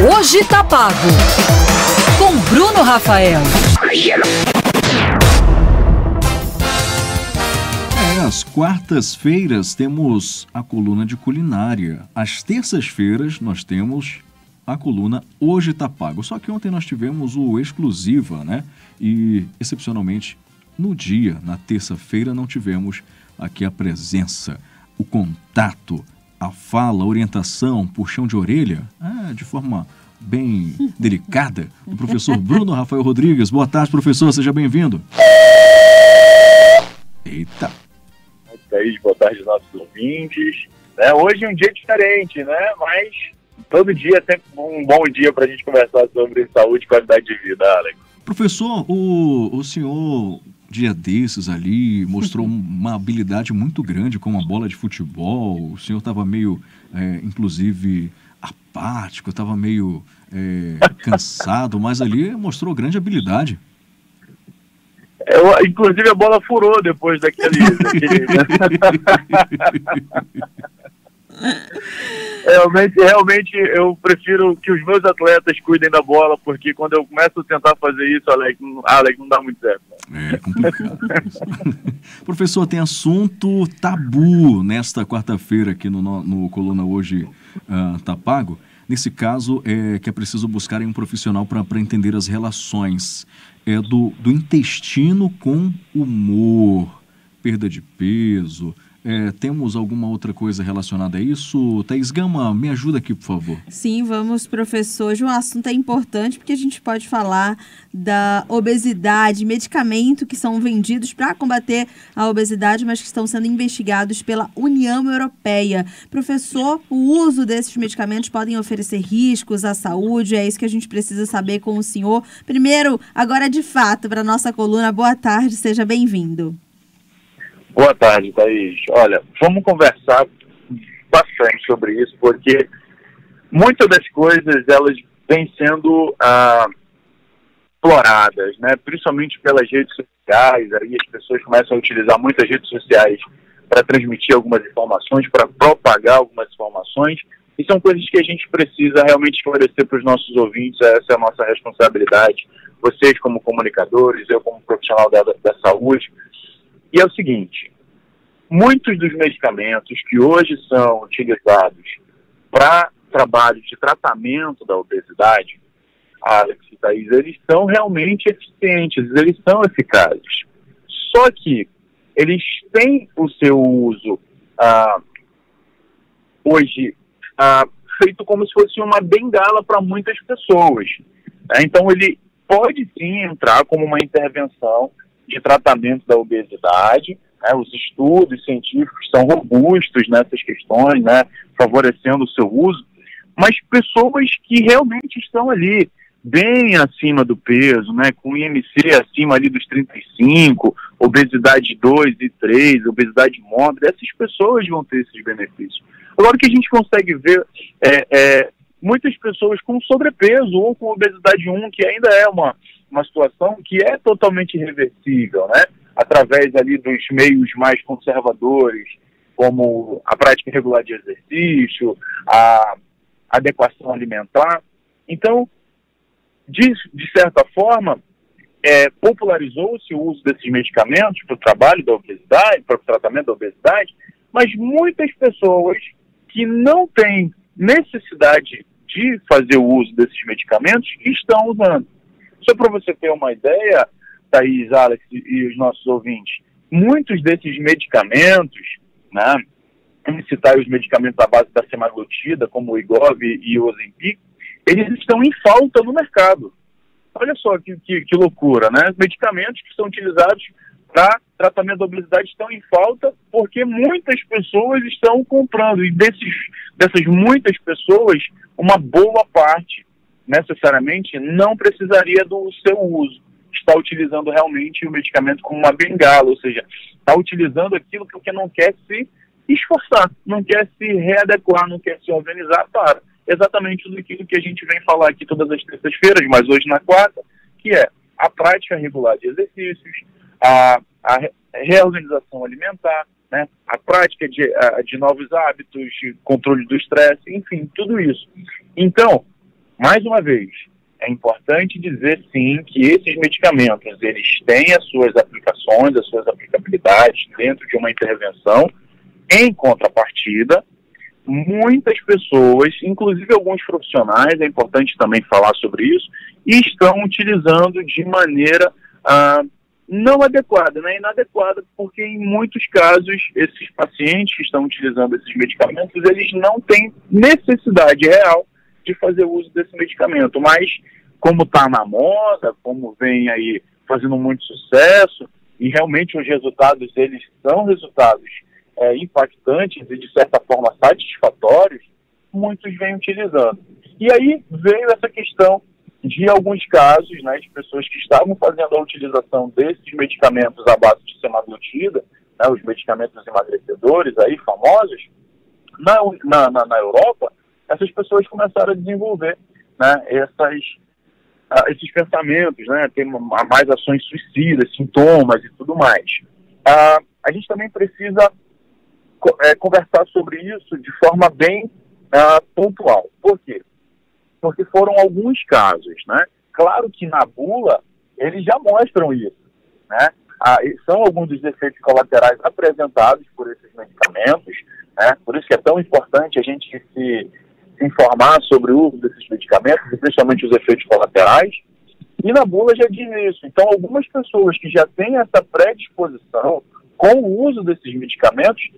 Hoje tá pago. Com Bruno Rafael. Às quartas-feiras temos a coluna de culinária. Às terças-feiras nós temos a coluna Hoje Tá Pago. Só que ontem nós tivemos o Exclusiva, né? E, excepcionalmente, no dia, na terça-feira, não tivemos aqui a presença, o contato, a fala, a orientação, puxão de orelha, de forma bem delicada, do professor Bruno Rafael Rodrigues. Boa tarde, professor, seja bem-vindo. Eita. Boa tarde, nossos ouvintes. Hoje é um dia diferente, né? Mas todo dia é sempre um bom dia para a gente conversar sobre saúde e qualidade de vida, Alex. Professor, o senhor, dia desses ali, mostrou uma habilidade muito grande com uma bola de futebol. O senhor estava meio, inclusive, apático, estava meio cansado, mas ali mostrou grande habilidade. Inclusive a bola furou depois daquele... Realmente eu prefiro que os meus atletas cuidem da bola, porque quando eu começo a tentar fazer isso, Alex, não dá muito certo. É complicado. Professor, tem assunto tabu nesta quarta-feira aqui no Coluna Hoje Tá Pago. Nesse caso, que é preciso buscar um profissional para entender as relações do intestino com humor, perda de peso. Temos alguma outra coisa relacionada a isso? Thaís Gama, me ajuda aqui, por favor. Sim, vamos, professor. Hoje o assunto é importante porque a gente pode falar da obesidade, medicamentos que são vendidos para combater a obesidade, mas que estão sendo investigados pela União Europeia. Professor, o uso desses medicamentos podem oferecer riscos à saúde? É isso que a gente precisa saber com o senhor. Primeiro, agora de fato, para a nossa coluna, boa tarde, seja bem-vindo. Boa tarde, Thaís. Olha, vamos conversar bastante sobre isso, porque muitas das coisas, elas vêm sendo exploradas, né? Principalmente pelas redes sociais. Aí as pessoas começam a utilizar muitas redes sociais para transmitir algumas informações, para propagar algumas informações, e são coisas que a gente precisa realmente esclarecer para os nossos ouvintes. Essa é a nossa responsabilidade, vocês como comunicadores, eu como profissional da saúde. E é o seguinte, muitos dos medicamentos que hoje são utilizados para trabalho de tratamento da obesidade, Alex e Thaís, eles são realmente eficientes, eles são eficazes. Só que eles têm o seu uso hoje feito como se fosse uma bengala para muitas pessoas. Então ele pode sim entrar como uma intervenção de tratamento da obesidade, né? Os estudos científicos são robustos nessas questões, né? Favorecendo o seu uso, mas pessoas que realmente estão ali bem acima do peso, né? Com IMC acima ali dos 35, obesidade 2 e 3, obesidade mórbida, essas pessoas vão ter esses benefícios. Agora, o que a gente consegue ver muitas pessoas com sobrepeso ou com obesidade 1, que ainda é uma situação que é totalmente irreversível, né? Através ali dos meios mais conservadores, como a prática regular de exercício, a adequação alimentar. Então, de certa forma, popularizou-se o uso desses medicamentos para o trabalho da obesidade, para o tratamento da obesidade, mas muitas pessoas que não têm necessidade de fazer o uso desses medicamentos estão usando. Só para você ter uma ideia, Thaís, Alex e os nossos ouvintes, muitos desses medicamentos, né, vamos citar os medicamentos à base da semaglutida, como o Wegovy e o Ozempic, eles estão em falta no mercado. Olha só que loucura, né? Medicamentos que são utilizados para tratamento da obesidade estão em falta porque muitas pessoas estão comprando, e dessas muitas pessoas, uma boa parte necessariamente não precisaria do seu uso. Está utilizando realmente o medicamento como uma bengala, ou seja, está utilizando aquilo porque não quer se esforçar, não quer se readequar, não quer se organizar para exatamente tudo aquilo que a gente vem falar aqui todas as terças-feiras, mas hoje na quarta, que é a prática regular de exercícios, a reorganização alimentar, né, a prática de novos hábitos, controle do estresse, enfim, tudo isso. Então, Mais uma vez, é importante dizer, sim, que esses medicamentos, eles têm as suas aplicações, as suas aplicabilidades dentro de uma intervenção. Em contrapartida, muitas pessoas, inclusive alguns profissionais, é importante também falar sobre isso, estão utilizando de maneira não adequada, né? Inadequada, porque em muitos casos esses pacientes que estão utilizando esses medicamentos, eles não têm necessidade real de fazer uso desse medicamento, mas como está na moda, como vem aí fazendo muito sucesso, e realmente os resultados, eles são resultados impactantes e de certa forma satisfatórios, muitos vêm utilizando. E aí veio essa questão de alguns casos, né, de pessoas que estavam fazendo a utilização desses medicamentos à base de semaglutida, né, os medicamentos emagrecedores aí famosos, na Europa, essas pessoas começaram a desenvolver, né, esses pensamentos, né, ter mais ações suicidas, sintomas e tudo mais. A gente também precisa conversar sobre isso de forma bem pontual. Por quê? Porque foram alguns casos, né? Claro que na bula eles já mostram isso, né? São alguns dos efeitos colaterais apresentados por esses medicamentos, né? Por isso que é tão importante a gente se informar sobre o uso desses medicamentos, e principalmente os efeitos colaterais. E na bula já diz isso. Então, algumas pessoas que já têm essa predisposição com o uso desses medicamentos,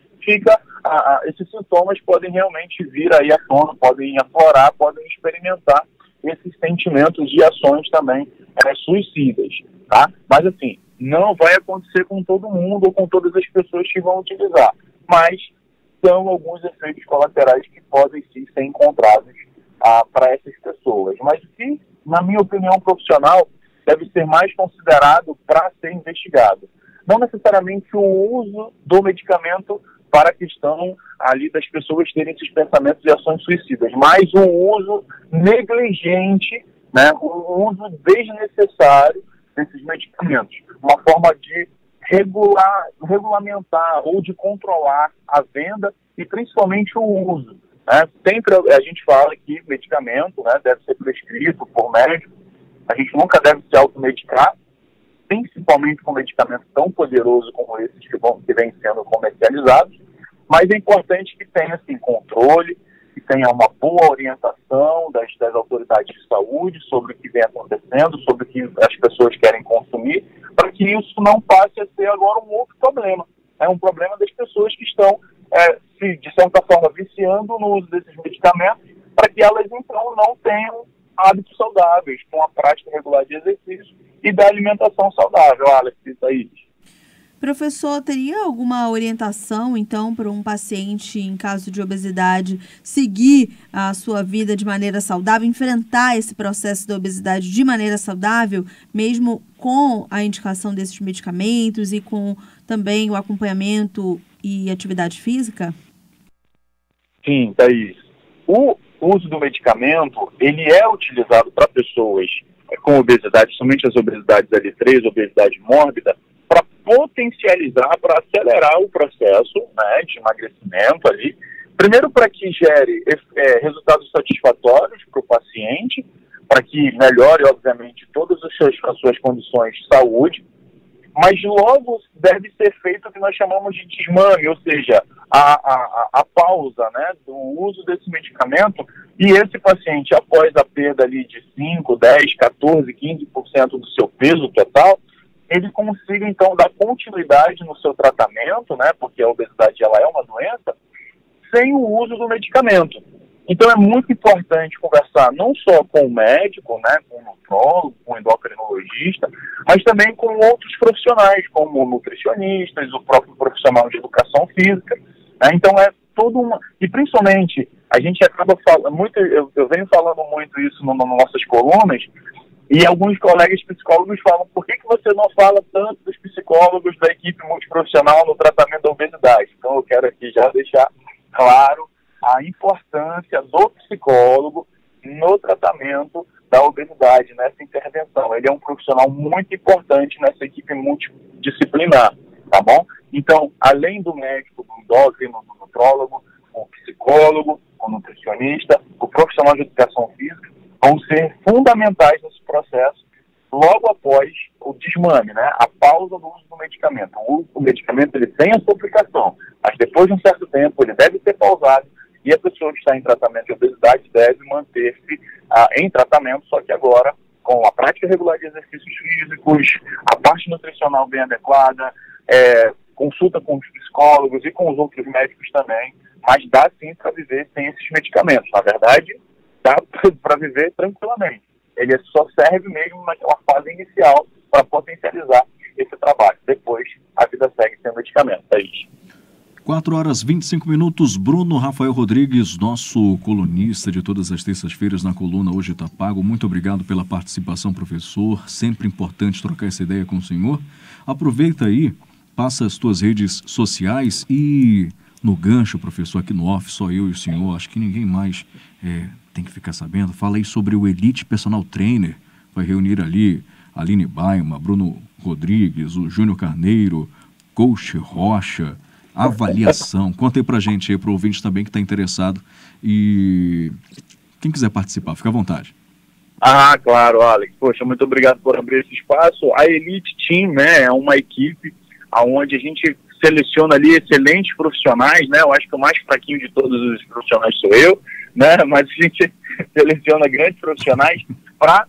esses sintomas podem realmente vir aí à tona, podem aflorar, podem experimentar esses sentimentos e ações também suicidas, tá? Mas assim, não vai acontecer com todo mundo ou com todas as pessoas que vão utilizar, mas são alguns efeitos colaterais que podem sim ser encontrados para essas pessoas. Mas que, na minha opinião profissional, deve ser mais considerado para ser investigado. Não necessariamente o uso do medicamento para a questão ali das pessoas terem esses pensamentos e ações suicidas, mas o uso negligente, né, o uso desnecessário desses medicamentos, uma forma de regulamentar ou de controlar a venda e principalmente o uso, né? Sempre a gente fala que medicamento, né, deve ser prescrito por médico, a gente nunca deve se automedicar, principalmente com medicamentos tão poderosos como esses que vêm sendo comercializados, mas é importante que tenha assim, controle, que tenha uma boa orientação das autoridades de saúde sobre o que vem acontecendo, sobre o que as pessoas querem consumir, para que isso não passe a ser agora um outro problema. É um problema das pessoas que estão, de certa forma, viciando no uso desses medicamentos, para que elas, então, não tenham hábitos saudáveis, com a prática regular de exercício e da alimentação saudável. Alex, isso aí. Professor, teria alguma orientação, então, para um paciente em caso de obesidade seguir a sua vida de maneira saudável, enfrentar esse processo da obesidade de maneira saudável, mesmo com a indicação desses medicamentos e com também o acompanhamento e atividade física? Sim, Thaís. O uso do medicamento, ele é utilizado para pessoas com obesidade, somente as obesidades L3, obesidade mórbida, para potencializar, para acelerar o processo, né, de emagrecimento ali. Primeiro, para que gere resultados satisfatórios para o paciente, para que melhore, obviamente, todas as suas condições de saúde, mas logo deve ser feito o que nós chamamos de desmame, ou seja, a pausa, né, do uso desse medicamento, e esse paciente, após a perda ali de 5, 10, 14, 15% do seu peso total, ele consiga, então, dar continuidade no seu tratamento, né, porque a obesidade ela é uma doença, sem o uso do medicamento. Então, é muito importante conversar não só com o médico, né, com o nutrólogo, com o endocrinologista, mas também com outros profissionais, como nutricionistas, o próprio profissional de educação física. Né? Então, é toda uma... E, principalmente, a gente acaba falando muito... Eu venho falando muito isso nas nossas colunas, e alguns colegas psicólogos falam, por que você não fala tanto dos psicólogos da equipe multiprofissional no tratamento da obesidade? Então, eu quero aqui já deixar claro a importância do psicólogo no tratamento da obesidade, nessa intervenção. Ele é um profissional muito importante nessa equipe multidisciplinar, tá bom? Então, além do médico, do endócrino, do nutrólogo, o psicólogo, o nutricionista, o profissional de educação física, vão ser fundamentais nesse processo logo após o desmame, né? A pausa do uso do medicamento. O medicamento ele tem a sua aplicação, mas depois de um certo tempo ele deve ser pausado e a pessoa que está em tratamento de obesidade deve manter-se em tratamento, só que agora com a prática regular de exercícios físicos, a parte nutricional bem adequada, consulta com os psicólogos e com os outros médicos também, mas dá sim para viver sem esses medicamentos. Na verdade, dá para viver tranquilamente. Ele só serve mesmo naquela fase inicial para potencializar esse trabalho. Depois, a vida segue sem medicamento. É isso. 4h25. Bruno Rafael Rodrigues, nosso colunista de todas as terças-feiras na coluna Hoje Tá Pago. Muito obrigado pela participação, professor. Sempre importante trocar essa ideia com o senhor. Aproveita aí, passa as tuas redes sociais e no gancho, professor, aqui no off, só eu e o senhor, acho que ninguém mais tem que ficar sabendo. Fala aí sobre o Elite Personal Trainer. Vai reunir ali a Aline Baima, Bruno Rodrigues, o Júnior Carneiro, Coach Rocha, avaliação. Conta aí pra gente aí, pro ouvinte também que está interessado. E quem quiser participar, fica à vontade. Claro, Alex. Poxa, muito obrigado por abrir esse espaço. A Elite Team, né, é uma equipe onde a gente seleciona ali excelentes profissionais, né? Eu acho que o mais fraquinho de todos os profissionais sou eu, né? Mas a gente seleciona grandes profissionais para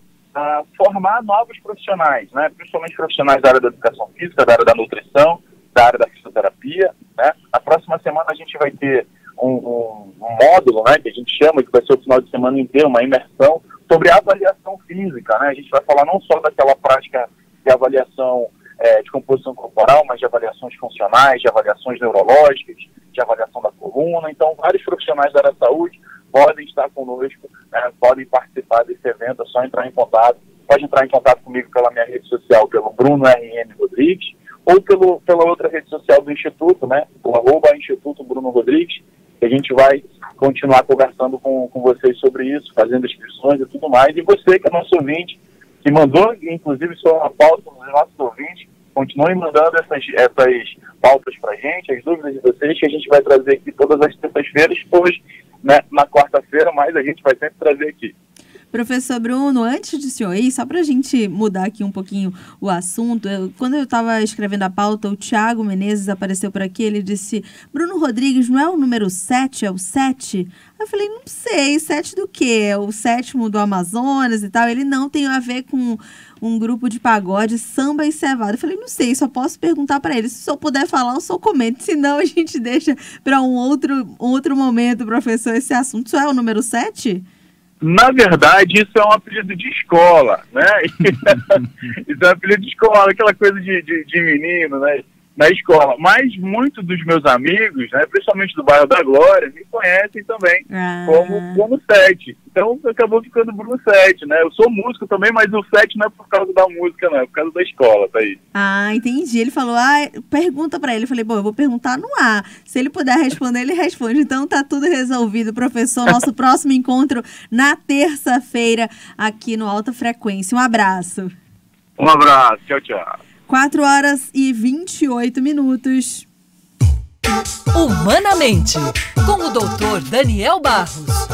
formar novos profissionais, né? Principalmente profissionais da área da educação física, da área da nutrição, da área da fisioterapia, né? Na próxima semana a gente vai ter um módulo, né, que a gente chama, que vai ser o final de semana inteiro, uma imersão sobre avaliação física, né? A gente vai falar não só daquela prática de avaliação de composição corporal, mas de avaliações funcionais, de avaliações neurológicas, de avaliação da coluna. Então, vários profissionais da área da saúde podem estar conosco, podem participar desse evento. É só entrar em contato. Pode entrar em contato comigo pela minha rede social, pelo Bruno R.M. Rodrigues, ou pela outra rede social do Instituto, né, o @Instituto Bruno Rodrigues, que a gente vai continuar conversando com vocês sobre isso, fazendo inscrições e tudo mais. E você, que é nosso ouvinte, que mandou, inclusive, sua pauta nos nossos ouvintes, continuem mandando essas pautas pra gente, as dúvidas de vocês, que a gente vai trazer aqui todas as terças-feiras, depois, né, na quarta-feira, mas a gente vai sempre trazer aqui. Professor Bruno, antes de senhor ir, só para a gente mudar aqui um pouquinho o assunto, quando eu estava escrevendo a pauta, o Thiago Menezes apareceu por aqui, ele disse, Bruno Rodrigues, não é o número 7, é o 7? Eu falei, não sei, 7 do quê? É o 7º do Amazonas e tal? Ele não tem a ver com um grupo de pagode, samba e cevada. Eu falei, não sei, só posso perguntar para ele. Se o senhor puder falar, eu só comento. Senão a gente deixa para um outro momento, professor, esse assunto. Isso é o número 7? Na verdade, isso é um apelido de escola, né? Isso é um apelido de escola, aquela coisa de menino, né? Na escola. Mas muitos dos meus amigos, né, principalmente do bairro da Glória, me conhecem também como 7. Então acabou ficando Bruno 7, né? Eu sou músico também, mas o 7 não é por causa da música, não, é por causa da escola, tá aí. Entendi. Ele falou, pergunta pra ele. Eu falei, bom, eu vou perguntar no ar. Se ele puder responder, ele responde. Então tá tudo resolvido, professor. Nosso próximo encontro na terça-feira aqui no Alta Frequência. Um abraço. Um abraço. Tchau, tchau. 4h28. Humanamente, com o Dr. Daniel Barros.